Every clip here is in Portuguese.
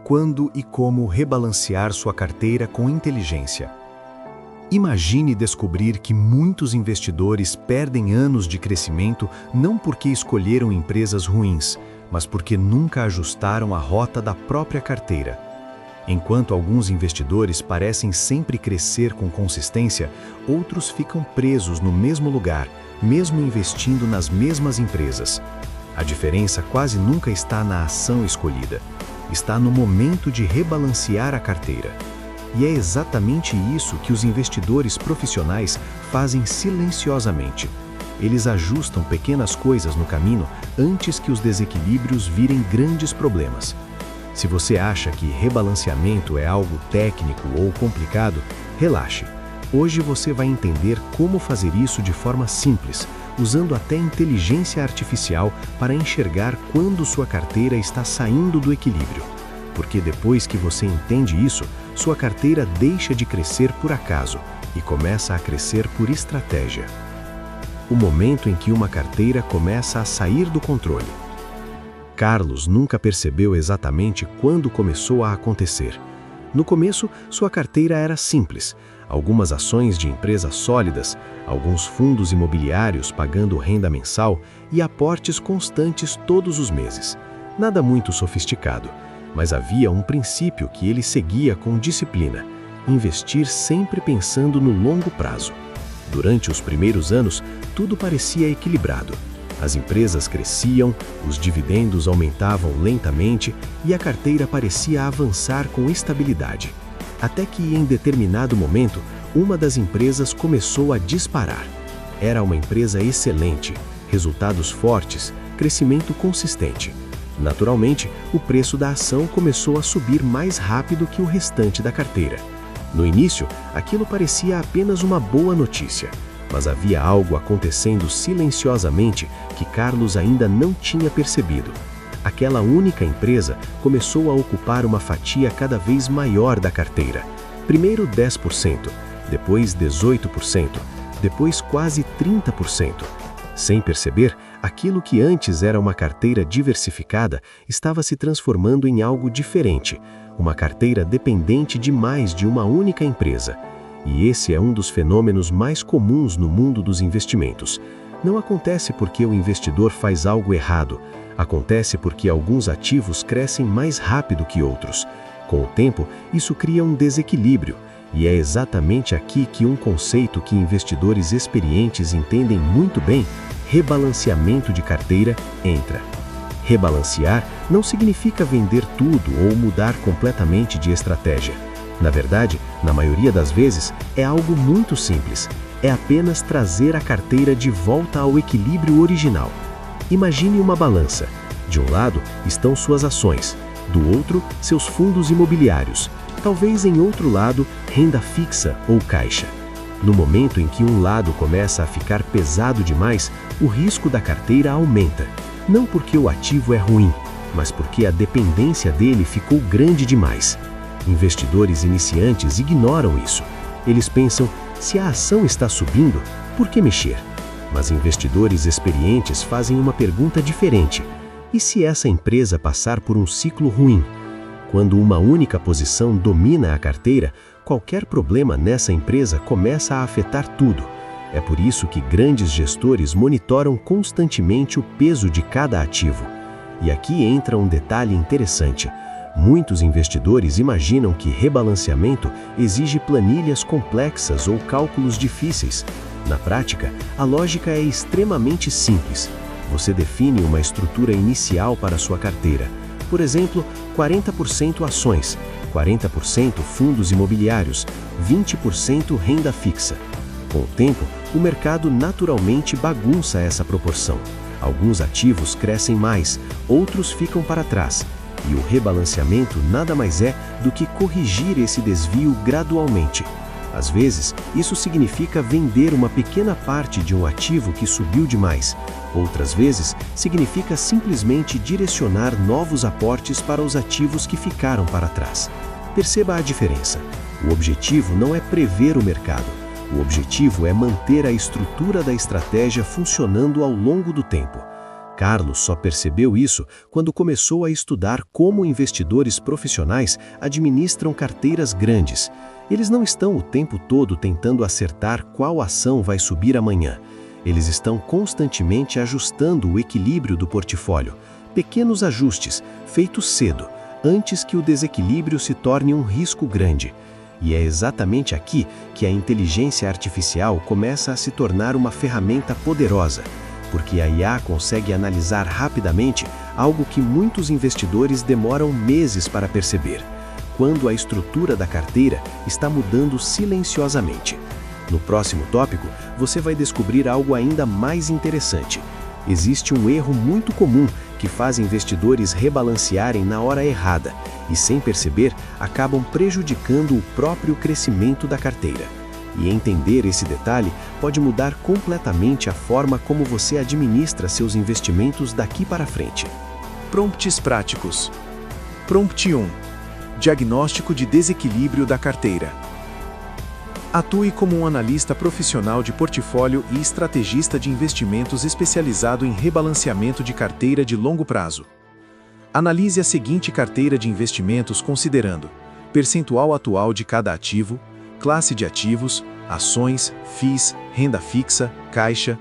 Quando e como rebalancear sua carteira com inteligência. Imagine descobrir que muitos investidores perdem anos de crescimento não porque escolheram empresas ruins, mas porque nunca ajustaram a rota da própria carteira. Enquanto alguns investidores parecem sempre crescer com consistência, outros ficam presos no mesmo lugar, mesmo investindo nas mesmas empresas. A diferença quase nunca está na ação escolhida. Está no momento de rebalancear a carteira. E é exatamente isso que os investidores profissionais fazem silenciosamente. Eles ajustam pequenas coisas no caminho antes que os desequilíbrios virem grandes problemas. Se você acha que rebalanceamento é algo técnico ou complicado, relaxe. Hoje você vai entender como fazer isso de forma simples, usando até inteligência artificial para enxergar quando sua carteira está saindo do equilíbrio. Porque depois que você entende isso, sua carteira deixa de crescer por acaso e começa a crescer por estratégia. O momento em que uma carteira começa a sair do controle. Carlos nunca percebeu exatamente quando começou a acontecer. No começo, sua carteira era simples. Algumas ações de empresas sólidas, alguns fundos imobiliários pagando renda mensal e aportes constantes todos os meses. Nada muito sofisticado, mas havia um princípio que ele seguia com disciplina: investir sempre pensando no longo prazo. Durante os primeiros anos, tudo parecia equilibrado. As empresas cresciam, os dividendos aumentavam lentamente e a carteira parecia avançar com estabilidade. Até que, em determinado momento, uma das empresas começou a disparar. Era uma empresa excelente, resultados fortes, crescimento consistente. Naturalmente, o preço da ação começou a subir mais rápido que o restante da carteira. No início, aquilo parecia apenas uma boa notícia, mas havia algo acontecendo silenciosamente que Carlos ainda não tinha percebido. Aquela única empresa começou a ocupar uma fatia cada vez maior da carteira. Primeiro 10%, depois 18%, depois quase 30%. Sem perceber, aquilo que antes era uma carteira diversificada estava se transformando em algo diferente, uma carteira dependente de mais de uma única empresa. E esse é um dos fenômenos mais comuns no mundo dos investimentos. Não acontece porque o investidor faz algo errado, acontece porque alguns ativos crescem mais rápido que outros. Com o tempo, isso cria um desequilíbrio. E é exatamente aqui que um conceito que investidores experientes entendem muito bem, rebalanceamento de carteira, entra. Rebalancear não significa vender tudo ou mudar completamente de estratégia. Na verdade, na maioria das vezes, é algo muito simples. É apenas trazer a carteira de volta ao equilíbrio original. Imagine uma balança. De um lado estão suas ações, do outro, seus fundos imobiliários. Talvez em outro lado, renda fixa ou caixa. No momento em que um lado começa a ficar pesado demais, o risco da carteira aumenta. Não porque o ativo é ruim, mas porque a dependência dele ficou grande demais. Investidores iniciantes ignoram isso. Eles pensam, se a ação está subindo, por que mexer? Mas investidores experientes fazem uma pergunta diferente. E se essa empresa passar por um ciclo ruim? Quando uma única posição domina a carteira, qualquer problema nessa empresa começa a afetar tudo. É por isso que grandes gestores monitoram constantemente o peso de cada ativo. E aqui entra um detalhe interessante. Muitos investidores imaginam que rebalanceamento exige planilhas complexas ou cálculos difíceis. Na prática, a lógica é extremamente simples. Você define uma estrutura inicial para sua carteira. Por exemplo, 40% ações, 40% fundos imobiliários, 20% renda fixa. Com o tempo, o mercado naturalmente bagunça essa proporção. Alguns ativos crescem mais, outros ficam para trás. E o rebalanceamento nada mais é do que corrigir esse desvio gradualmente. Às vezes, isso significa vender uma pequena parte de um ativo que subiu demais. Outras vezes, significa simplesmente direcionar novos aportes para os ativos que ficaram para trás. Perceba a diferença. O objetivo não é prever o mercado. O objetivo é manter a estrutura da estratégia funcionando ao longo do tempo. Carlos só percebeu isso quando começou a estudar como investidores profissionais administram carteiras grandes. Eles não estão o tempo todo tentando acertar qual ação vai subir amanhã. Eles estão constantemente ajustando o equilíbrio do portfólio. Pequenos ajustes, feitos cedo, antes que o desequilíbrio se torne um risco grande. E é exatamente aqui que a inteligência artificial começa a se tornar uma ferramenta poderosa, porque a IA consegue analisar rapidamente algo que muitos investidores demoram meses para perceber, quando a estrutura da carteira está mudando silenciosamente. No próximo tópico, você vai descobrir algo ainda mais interessante. Existe um erro muito comum que faz investidores rebalancearem na hora errada e, sem perceber, acabam prejudicando o próprio crescimento da carteira. E entender esse detalhe pode mudar completamente a forma como você administra seus investimentos daqui para frente. Prompts práticos. Prompt 1. Diagnóstico de desequilíbrio da carteira. Atue como um analista profissional de portfólio e estrategista de investimentos especializado em rebalanceamento de carteira de longo prazo. Analise a seguinte carteira de investimentos considerando percentual atual de cada ativo, classe de ativos, ações, FIIs, renda fixa, caixa,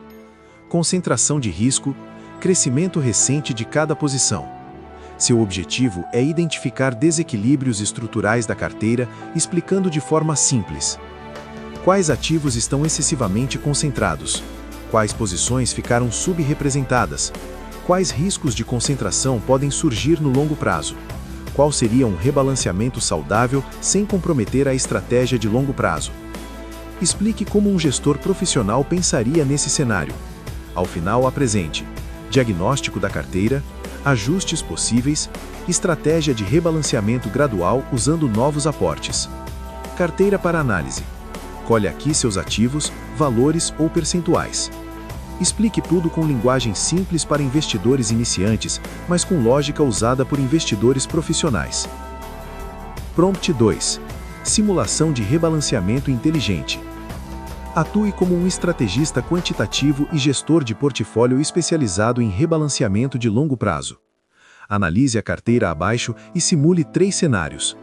concentração de risco, crescimento recente de cada posição. Seu objetivo é identificar desequilíbrios estruturais da carteira, explicando de forma simples: quais ativos estão excessivamente concentrados? Quais posições ficaram subrepresentadas? Quais riscos de concentração podem surgir no longo prazo? Qual seria um rebalanceamento saudável sem comprometer a estratégia de longo prazo? Explique como um gestor profissional pensaria nesse cenário. Ao final, apresente diagnóstico da carteira, ajustes possíveis, estratégia de rebalanceamento gradual usando novos aportes. Carteira para análise. Colhe aqui seus ativos, valores ou percentuais. Explique tudo com linguagem simples para investidores iniciantes, mas com lógica usada por investidores profissionais. Prompt 2. Simulação de rebalanceamento inteligente. Atue como um estrategista quantitativo e gestor de portfólio especializado em rebalanceamento de longo prazo. Analise a carteira abaixo e simule 3 cenários.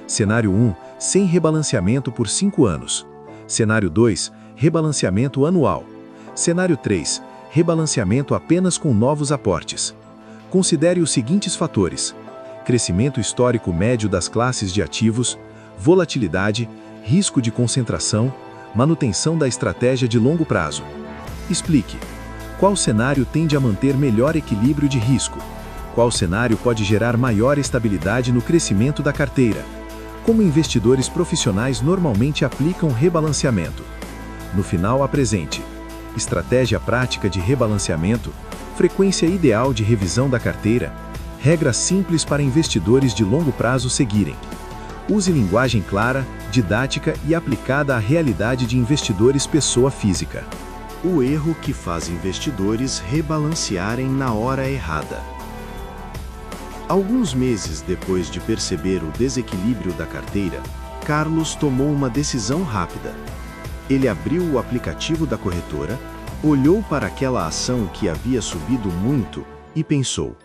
Cenário 1, sem rebalanceamento por 5 anos. Cenário 2, rebalanceamento anual. Cenário 3, rebalanceamento apenas com novos aportes. Considere os seguintes fatores: crescimento histórico médio das classes de ativos, volatilidade, risco de concentração, manutenção da estratégia de longo prazo. Explique: qual cenário tende a manter melhor equilíbrio de risco? Qual cenário pode gerar maior estabilidade no crescimento da carteira? Como investidores profissionais normalmente aplicam rebalanceamento? No final, apresente estratégia prática de rebalanceamento, frequência ideal de revisão da carteira, regras simples para investidores de longo prazo seguirem. Use linguagem clara, didática e aplicada à realidade de investidores pessoa física. O erro que faz investidores rebalancearem na hora errada. Alguns meses depois de perceber o desequilíbrio da carteira, Carlos tomou uma decisão rápida. Ele abriu o aplicativo da corretora, olhou para aquela ação que havia subido muito e pensou: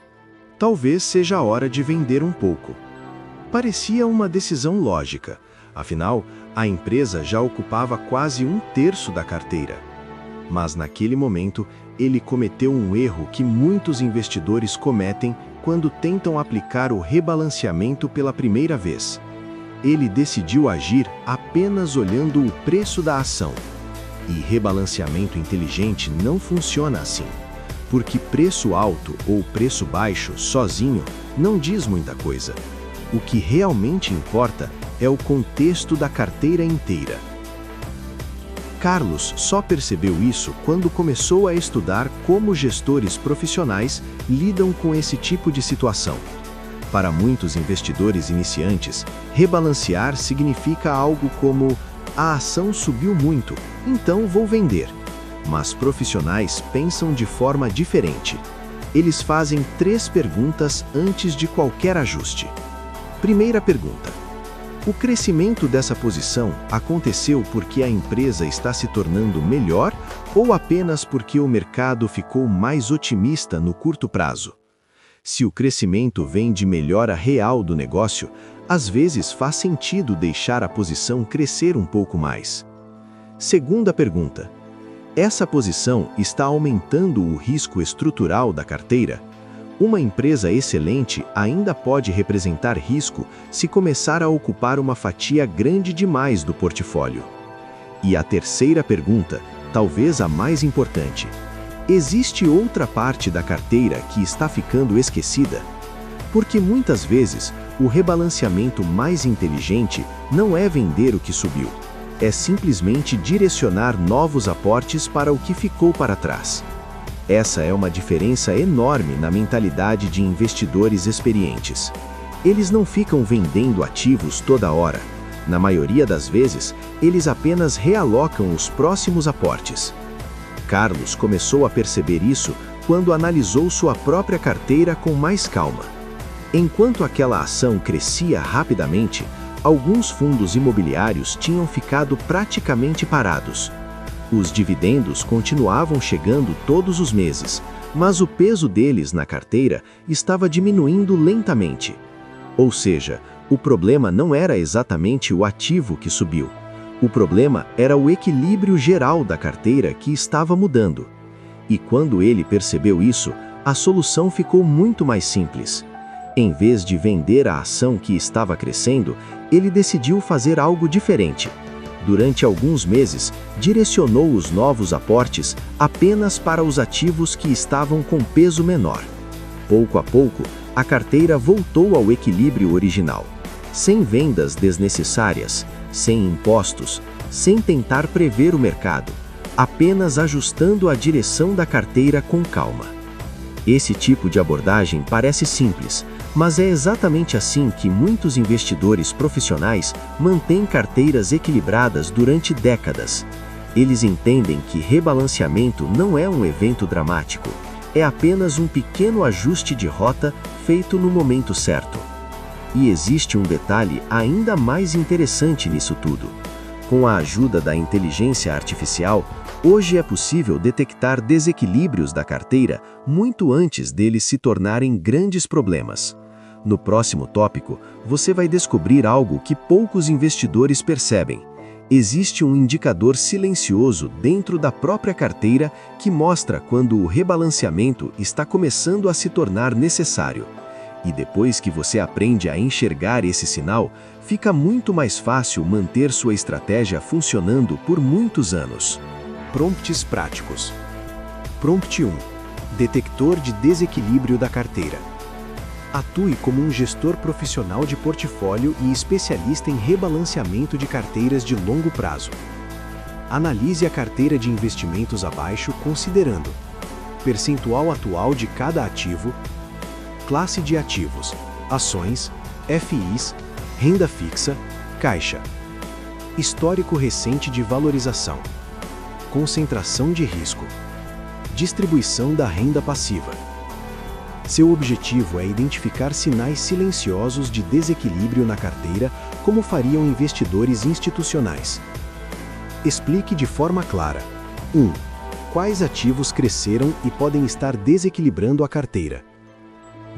talvez seja a hora de vender um pouco. Parecia uma decisão lógica, afinal, a empresa já ocupava quase 1/3 da carteira. Mas naquele momento, ele cometeu um erro que muitos investidores cometem quando tentam aplicar o rebalanceamento pela primeira vez. Ele decidiu agir apenas olhando o preço da ação. E rebalanceamento inteligente não funciona assim, porque preço alto ou preço baixo sozinho não diz muita coisa. O que realmente importa é o contexto da carteira inteira. Carlos só percebeu isso quando começou a estudar como gestores profissionais lidam com esse tipo de situação. Para muitos investidores iniciantes, rebalancear significa algo como: a ação subiu muito, então vou vender. Mas profissionais pensam de forma diferente. Eles fazem 3 perguntas antes de qualquer ajuste. Primeira pergunta: O crescimento dessa posição aconteceu porque a empresa está se tornando melhor ou apenas porque o mercado ficou mais otimista no curto prazo? Se o crescimento vem de melhora real do negócio, às vezes faz sentido deixar a posição crescer um pouco mais. Segunda pergunta: essa posição está aumentando o risco estrutural da carteira? Uma empresa excelente ainda pode representar risco se começar a ocupar uma fatia grande demais do portfólio. E a terceira pergunta, talvez a mais importante: existe outra parte da carteira que está ficando esquecida? Porque muitas vezes o rebalanceamento mais inteligente não é vender o que subiu, é simplesmente direcionar novos aportes para o que ficou para trás. Essa é uma diferença enorme na mentalidade de investidores experientes. Eles não ficam vendendo ativos toda hora. Na maioria das vezes, eles apenas realocam os próximos aportes. Carlos começou a perceber isso quando analisou sua própria carteira com mais calma. Enquanto aquela ação crescia rapidamente, alguns fundos imobiliários tinham ficado praticamente parados. Os dividendos continuavam chegando todos os meses, mas o peso deles na carteira estava diminuindo lentamente. Ou seja, o problema não era exatamente o ativo que subiu. O problema era o equilíbrio geral da carteira que estava mudando. E quando ele percebeu isso, a solução ficou muito mais simples. Em vez de vender a ação que estava crescendo, ele decidiu fazer algo diferente. Durante alguns meses, direcionou os novos aportes apenas para os ativos que estavam com peso menor. Pouco a pouco, a carteira voltou ao equilíbrio original, sem vendas desnecessárias, sem impostos, sem tentar prever o mercado, apenas ajustando a direção da carteira com calma. Esse tipo de abordagem parece simples, mas é exatamente assim que muitos investidores profissionais mantêm carteiras equilibradas durante décadas. Eles entendem que rebalanceamento não é um evento dramático, é apenas um pequeno ajuste de rota feito no momento certo. E existe um detalhe ainda mais interessante nisso tudo. Com a ajuda da inteligência artificial, hoje é possível detectar desequilíbrios da carteira muito antes deles se tornarem grandes problemas. No próximo tópico, você vai descobrir algo que poucos investidores percebem. Existe um indicador silencioso dentro da própria carteira que mostra quando o rebalanceamento está começando a se tornar necessário. E depois que você aprende a enxergar esse sinal, fica muito mais fácil manter sua estratégia funcionando por muitos anos. Prompts práticos. Prompt 1. Detector de desequilíbrio da carteira. Atue como um gestor profissional de portfólio e especialista em rebalanceamento de carteiras de longo prazo. Analise a carteira de investimentos abaixo considerando percentual atual de cada ativo, classe de ativos, ações, FIs, renda fixa, caixa, histórico recente de valorização, concentração de risco, distribuição da renda passiva. Seu objetivo é identificar sinais silenciosos de desequilíbrio na carteira, como fariam investidores institucionais. Explique de forma clara. 1. Quais ativos cresceram e podem estar desequilibrando a carteira?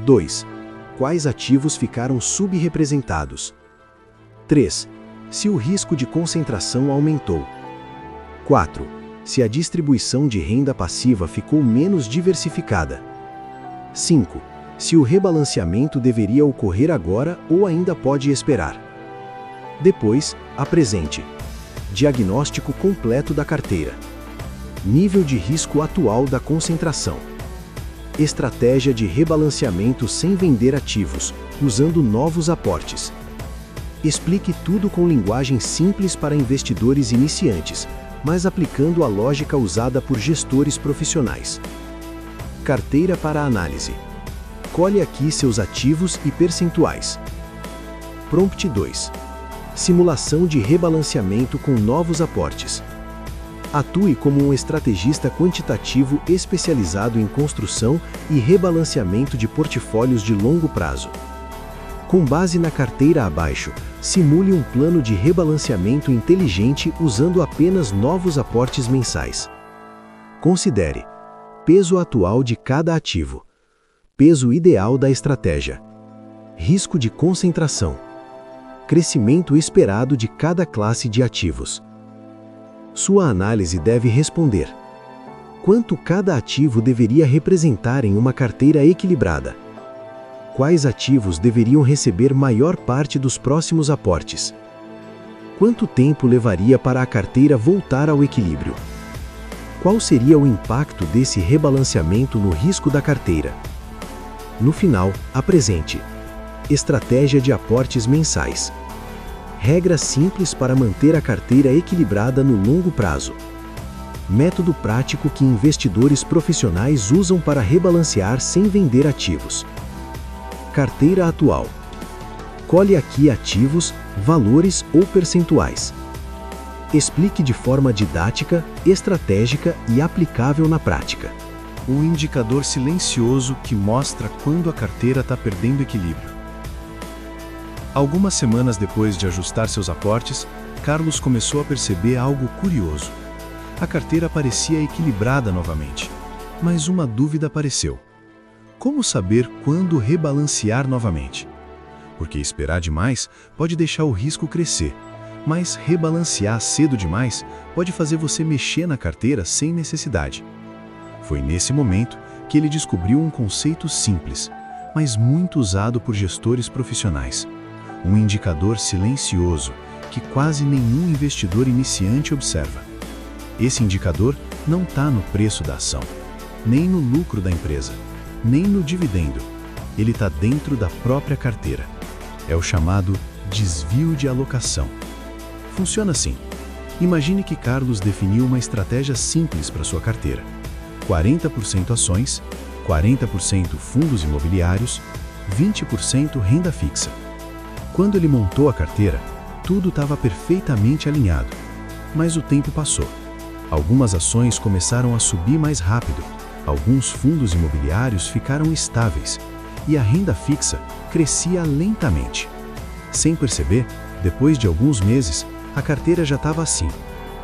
2. Quais ativos ficaram subrepresentados? 3. Se o risco de concentração aumentou. 4. Se a distribuição de renda passiva ficou menos diversificada. 5. Se o rebalanceamento deveria ocorrer agora ou ainda pode esperar. Depois, apresente diagnóstico completo da carteira, nível de risco atual da concentração, estratégia de rebalanceamento sem vender ativos, usando novos aportes. Explique tudo com linguagem simples para investidores iniciantes, mas aplicando a lógica usada por gestores profissionais. Carteira para análise. Colhe aqui seus ativos e percentuais. Prompt 2. Simulação de rebalanceamento com novos aportes. Atue como um estrategista quantitativo especializado em construção e rebalanceamento de portfólios de longo prazo. Com base na carteira abaixo, simule um plano de rebalanceamento inteligente usando apenas novos aportes mensais. Considere: peso atual de cada ativo, peso ideal da estratégia, risco de concentração, crescimento esperado de cada classe de ativos. Sua análise deve responder: quanto cada ativo deveria representar em uma carteira equilibrada? Quais ativos deveriam receber maior parte dos próximos aportes? Quanto tempo levaria para a carteira voltar ao equilíbrio? Qual seria o impacto desse rebalanceamento no risco da carteira? No final, apresente: estratégia de aportes mensais. Regras simples para manter a carteira equilibrada no longo prazo. Método prático que investidores profissionais usam para rebalancear sem vender ativos. Carteira atual. Colhe aqui ativos, valores ou percentuais. Explique de forma didática, estratégica e aplicável na prática. Um indicador silencioso que mostra quando a carteira está perdendo equilíbrio. Algumas semanas depois de ajustar seus aportes, Carlos começou a perceber algo curioso. A carteira parecia equilibrada novamente, mas uma dúvida apareceu. Como saber quando rebalancear novamente? Porque esperar demais pode deixar o risco crescer, mas rebalancear cedo demais pode fazer você mexer na carteira sem necessidade. Foi nesse momento que ele descobriu um conceito simples, mas muito usado por gestores profissionais. Um indicador silencioso que quase nenhum investidor iniciante observa. Esse indicador não está no preço da ação, nem no lucro da empresa, nem no dividendo. Ele está dentro da própria carteira. É o chamado desvio de alocação. Funciona assim. Imagine que Carlos definiu uma estratégia simples para sua carteira. 40% ações, 40% fundos imobiliários, 20% renda fixa. Quando ele montou a carteira, tudo estava perfeitamente alinhado. Mas o tempo passou. Algumas ações começaram a subir mais rápido. Alguns fundos imobiliários ficaram estáveis e a renda fixa crescia lentamente. Sem perceber, depois de alguns meses, a carteira já estava assim: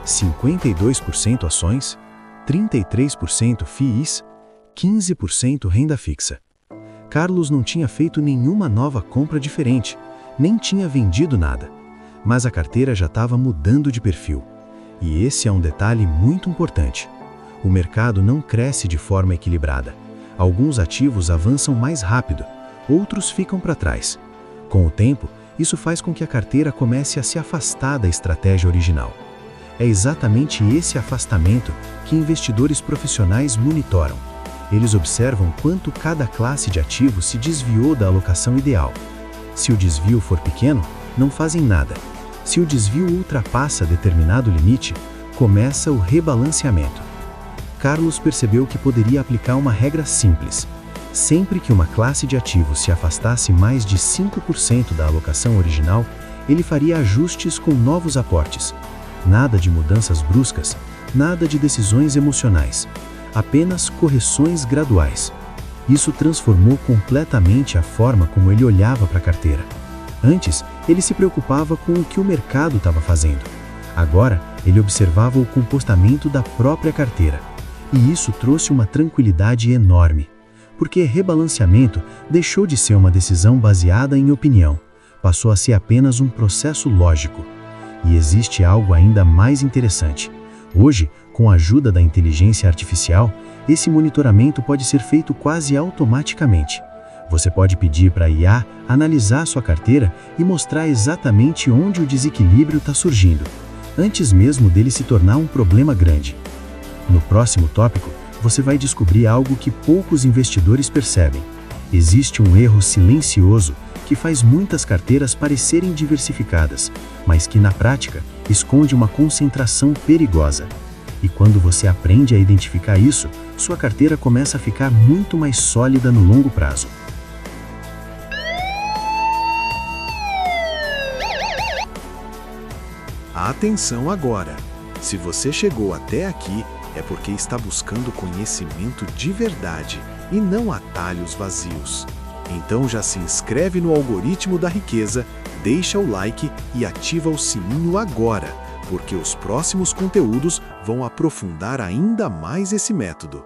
52% ações, 33% FIIs, 15% renda fixa. Carlos não tinha feito nenhuma nova compra diferente, nem tinha vendido nada, mas a carteira já estava mudando de perfil. E esse é um detalhe muito importante. O mercado não cresce de forma equilibrada. Alguns ativos avançam mais rápido, outros ficam para trás. Com o tempo, isso faz com que a carteira comece a se afastar da estratégia original. É exatamente esse afastamento que investidores profissionais monitoram. Eles observam quanto cada classe de ativos se desviou da alocação ideal. Se o desvio for pequeno, não fazem nada. Se o desvio ultrapassa determinado limite, começa o rebalanceamento. Carlos percebeu que poderia aplicar uma regra simples. Sempre que uma classe de ativos se afastasse mais de 5% da alocação original, ele faria ajustes com novos aportes. Nada de mudanças bruscas, nada de decisões emocionais, apenas correções graduais. Isso transformou completamente a forma como ele olhava para a carteira. Antes, ele se preocupava com o que o mercado estava fazendo. Agora, ele observava o comportamento da própria carteira. E isso trouxe uma tranquilidade enorme, porque rebalanceamento deixou de ser uma decisão baseada em opinião, passou a ser apenas um processo lógico. E existe algo ainda mais interessante. Hoje, com a ajuda da inteligência artificial, esse monitoramento pode ser feito quase automaticamente. Você pode pedir para a IA analisar sua carteira e mostrar exatamente onde o desequilíbrio está surgindo, antes mesmo dele se tornar um problema grande. No próximo tópico, você vai descobrir algo que poucos investidores percebem. Existe um erro silencioso que faz muitas carteiras parecerem diversificadas, mas que na prática esconde uma concentração perigosa. E quando você aprende a identificar isso, sua carteira começa a ficar muito mais sólida no longo prazo. Atenção agora! Se você chegou até aqui, é porque está buscando conhecimento de verdade e não atalhos vazios. Então já se inscreve no algoritmo da riqueza, deixa o like e ativa o sininho agora, porque os próximos conteúdos vão aprofundar ainda mais esse método.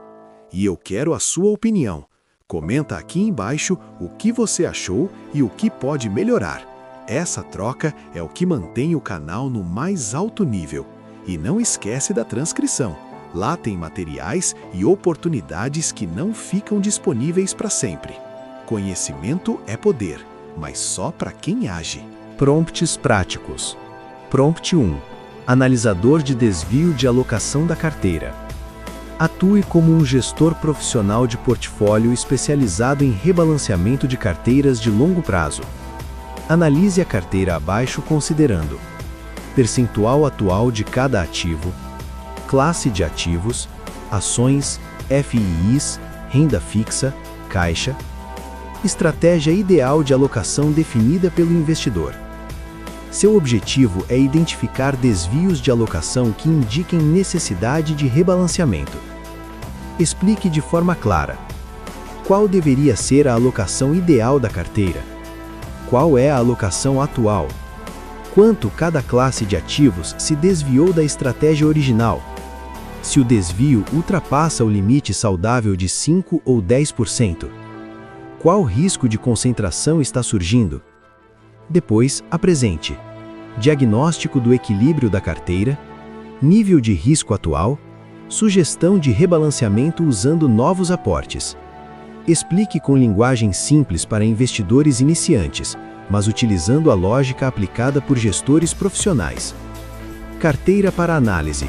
E eu quero a sua opinião. Comenta aqui embaixo o que você achou e o que pode melhorar. Essa troca é o que mantém o canal no mais alto nível. E não esquece da transcrição. Lá tem materiais e oportunidades que não ficam disponíveis para sempre. Conhecimento é poder, mas só para quem age. Prompts práticos. Prompt 1. Analisador de desvio de alocação da carteira. Atue como um gestor profissional de portfólio especializado em rebalanceamento de carteiras de longo prazo. Analise a carteira abaixo considerando percentual atual de cada ativo, classe de ativos, ações, FIIs, renda fixa, caixa, estratégia ideal de alocação definida pelo investidor. Seu objetivo é identificar desvios de alocação que indiquem necessidade de rebalanceamento. Explique de forma clara qual deveria ser a alocação ideal da carteira, qual é a alocação atual, quanto cada classe de ativos se desviou da estratégia original, se o desvio ultrapassa o limite saudável de 5 ou 10%. Qual risco de concentração está surgindo? Depois, apresente diagnóstico do equilíbrio da carteira, nível de risco atual, sugestão de rebalanceamento usando novos aportes. Explique com linguagem simples para investidores iniciantes, mas utilizando a lógica aplicada por gestores profissionais. Carteira para análise.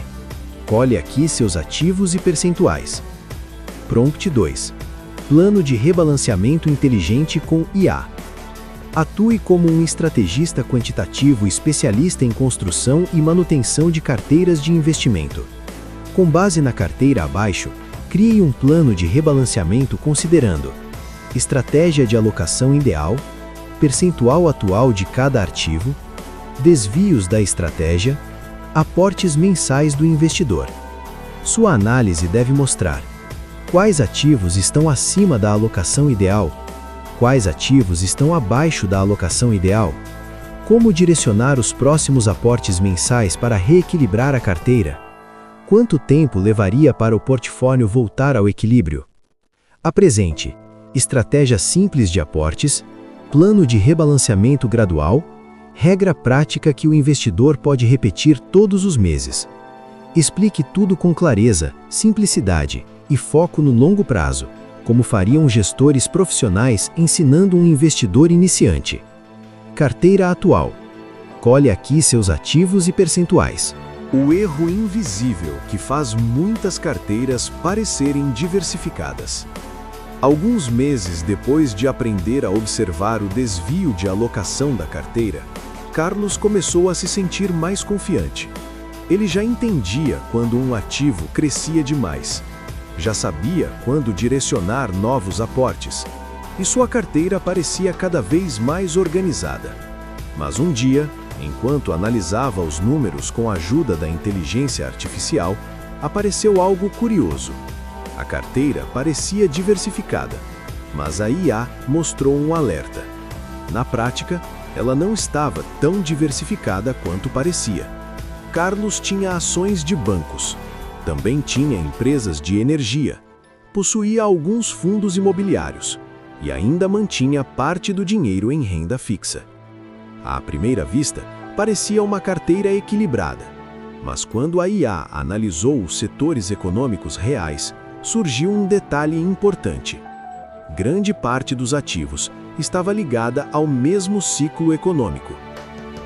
Colhe aqui seus ativos e percentuais. Prompt 2. Plano de rebalanceamento inteligente com IA. Atue como um estrategista quantitativo especialista em construção e manutenção de carteiras de investimento. Com base na carteira abaixo, crie um plano de rebalanceamento considerando estratégia de alocação ideal, percentual atual de cada ativo, desvios da estratégia, aportes mensais do investidor. Sua análise deve mostrar quais ativos estão acima da alocação ideal, quais ativos estão abaixo da alocação ideal, como direcionar os próximos aportes mensais para reequilibrar a carteira, quanto tempo levaria para o portfólio voltar ao equilíbrio. Apresente estratégia simples de aportes, plano de rebalanceamento gradual, regra prática que o investidor pode repetir todos os meses. Explique tudo com clareza, simplicidade e foco no longo prazo, como fariam gestores profissionais ensinando um investidor iniciante. Carteira atual. Colhe aqui seus ativos e percentuais. O erro invisível que faz muitas carteiras parecerem diversificadas. Alguns meses depois de aprender a observar o desvio de alocação da carteira, Carlos começou a se sentir mais confiante. Ele já entendia quando um ativo crescia demais. Já sabia quando direcionar novos aportes, e sua carteira parecia cada vez mais organizada. Mas um dia, enquanto analisava os números com a ajuda da inteligência artificial, apareceu algo curioso. A carteira parecia diversificada, mas a IA mostrou um alerta. Na prática, ela não estava tão diversificada quanto parecia. Carlos tinha ações de bancos. Também tinha empresas de energia, possuía alguns fundos imobiliários e ainda mantinha parte do dinheiro em renda fixa. À primeira vista, parecia uma carteira equilibrada, mas quando a IA analisou os setores econômicos reais, surgiu um detalhe importante. Grande parte dos ativos estava ligada ao mesmo ciclo econômico.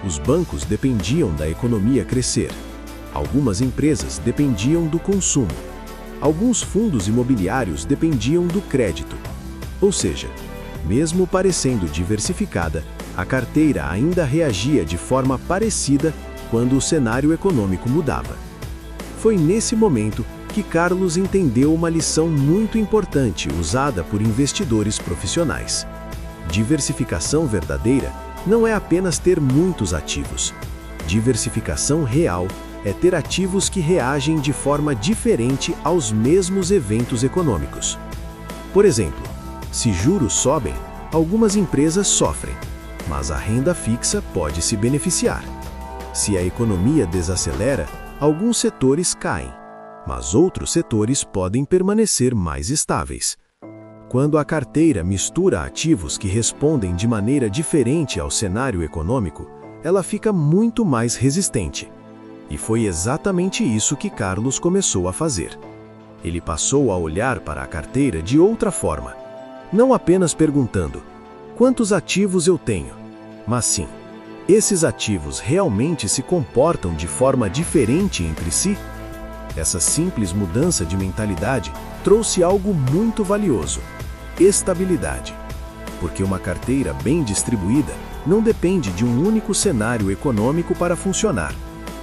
Os bancos dependiam da economia crescer. Algumas empresas dependiam do consumo. Alguns fundos imobiliários dependiam do crédito. Ou seja, mesmo parecendo diversificada, a carteira ainda reagia de forma parecida quando o cenário econômico mudava. Foi nesse momento que Carlos entendeu uma lição muito importante usada por investidores profissionais. Diversificação verdadeira não é apenas ter muitos ativos. Diversificação real é ter ativos que reagem de forma diferente aos mesmos eventos econômicos. Por exemplo, se juros sobem, algumas empresas sofrem, mas a renda fixa pode se beneficiar. Se a economia desacelera, alguns setores caem, mas outros setores podem permanecer mais estáveis. Quando a carteira mistura ativos que respondem de maneira diferente ao cenário econômico, ela fica muito mais resistente. E foi exatamente isso que Carlos começou a fazer. Ele passou a olhar para a carteira de outra forma, não apenas perguntando: quantos ativos eu tenho? Mas sim, esses ativos realmente se comportam de forma diferente entre si? Essa simples mudança de mentalidade trouxe algo muito valioso: estabilidade. Porque uma carteira bem distribuída não depende de um único cenário econômico para funcionar.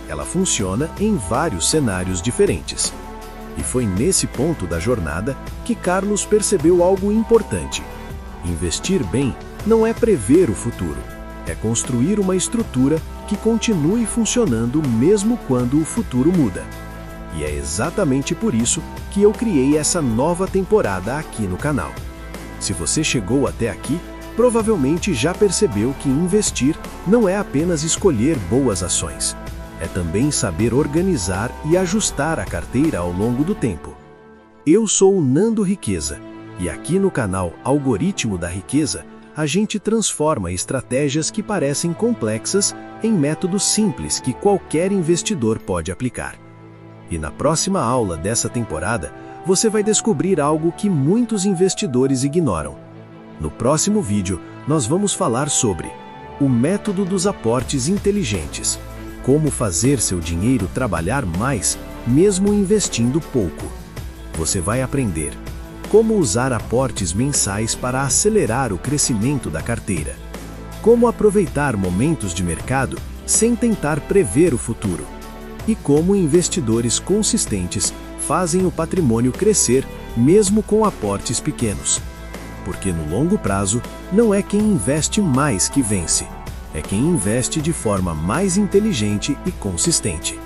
Ela funciona em vários cenários diferentes. E foi nesse ponto da jornada que Carlos percebeu algo importante. Investir bem não é prever o futuro, é construir uma estrutura que continue funcionando mesmo quando o futuro muda. E é exatamente por isso que eu criei essa nova temporada aqui no canal. Se você chegou até aqui, provavelmente já percebeu que investir não é apenas escolher boas ações. É também saber organizar e ajustar a carteira ao longo do tempo. Eu sou o Nando Riqueza, e aqui no canal Algoritmo da Riqueza, a gente transforma estratégias que parecem complexas em métodos simples que qualquer investidor pode aplicar. E na próxima aula dessa temporada, você vai descobrir algo que muitos investidores ignoram. No próximo vídeo, nós vamos falar sobre o método dos aportes inteligentes. Como fazer seu dinheiro trabalhar mais, mesmo investindo pouco. Você vai aprender como usar aportes mensais para acelerar o crescimento da carteira. Como aproveitar momentos de mercado sem tentar prever o futuro. E como investidores consistentes fazem o patrimônio crescer mesmo com aportes pequenos. Porque no longo prazo, não é quem investe mais que vence. É quem investe de forma mais inteligente e consistente.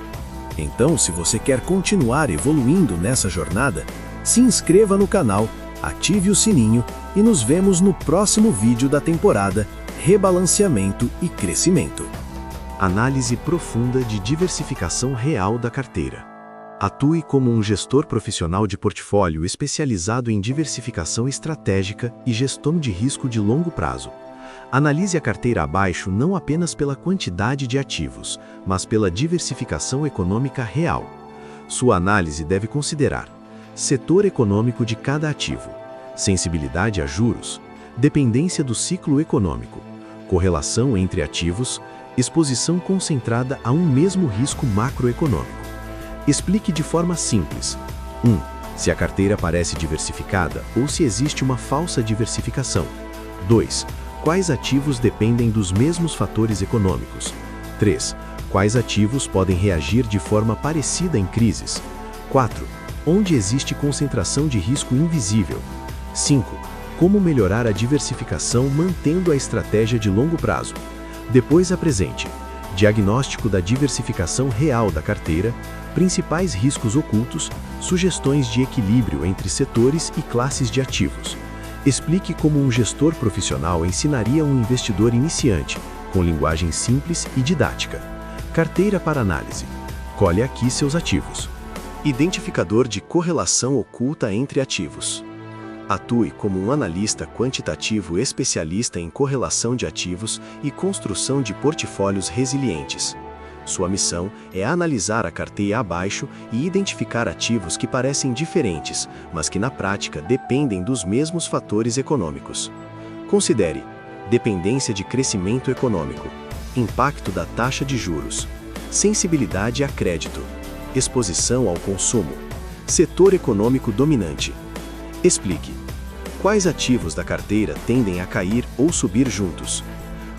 Então, se você quer continuar evoluindo nessa jornada, se inscreva no canal, ative o sininho e nos vemos no próximo vídeo da temporada Rebalanceamento e Crescimento. Análise profunda de diversificação real da carteira. Atue como um gestor profissional de portfólio especializado em diversificação estratégica e gestão de risco de longo prazo. Analise a carteira abaixo não apenas pela quantidade de ativos, mas pela diversificação econômica real. Sua análise deve considerar setor econômico de cada ativo, sensibilidade a juros, dependência do ciclo econômico, correlação entre ativos, exposição concentrada a um mesmo risco macroeconômico. Explique de forma simples. 1. Se a carteira parece diversificada ou se existe uma falsa diversificação. 2. Quais ativos dependem dos mesmos fatores econômicos? 3. Quais ativos podem reagir de forma parecida em crises? 4. Onde existe concentração de risco invisível? 5. Como melhorar a diversificação mantendo a estratégia de longo prazo? Depois apresente diagnóstico da diversificação real da carteira, principais riscos ocultos, sugestões de equilíbrio entre setores e classes de ativos. Explique como um gestor profissional ensinaria um investidor iniciante, com linguagem simples e didática. Carteira para análise. Colhe aqui seus ativos. Identificador de correlação oculta entre ativos. Atue como um analista quantitativo especialista em correlação de ativos e construção de portfólios resilientes. Sua missão é analisar a carteira abaixo e identificar ativos que parecem diferentes, mas que na prática dependem dos mesmos fatores econômicos. Considere dependência de crescimento econômico, impacto da taxa de juros, sensibilidade a crédito, exposição ao consumo, setor econômico dominante. Explique quais ativos da carteira tendem a cair ou subir juntos.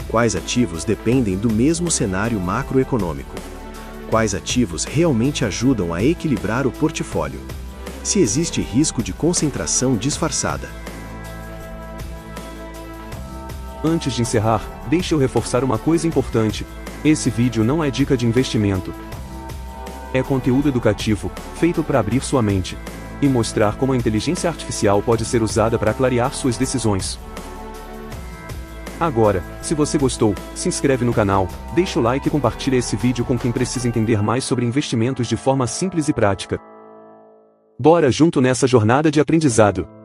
Quais ativos dependem do mesmo cenário macroeconômico? Quais ativos realmente ajudam a equilibrar o portfólio? Se existe risco de concentração disfarçada. Antes de encerrar, deixe eu reforçar uma coisa importante. Esse vídeo não é dica de investimento. É conteúdo educativo, feito para abrir sua mente e mostrar como a inteligência artificial pode ser usada para clarear suas decisões. Agora, se você gostou, se inscreve no canal, deixa o like e compartilha esse vídeo com quem precisa entender mais sobre investimentos de forma simples e prática. Bora junto nessa jornada de aprendizado!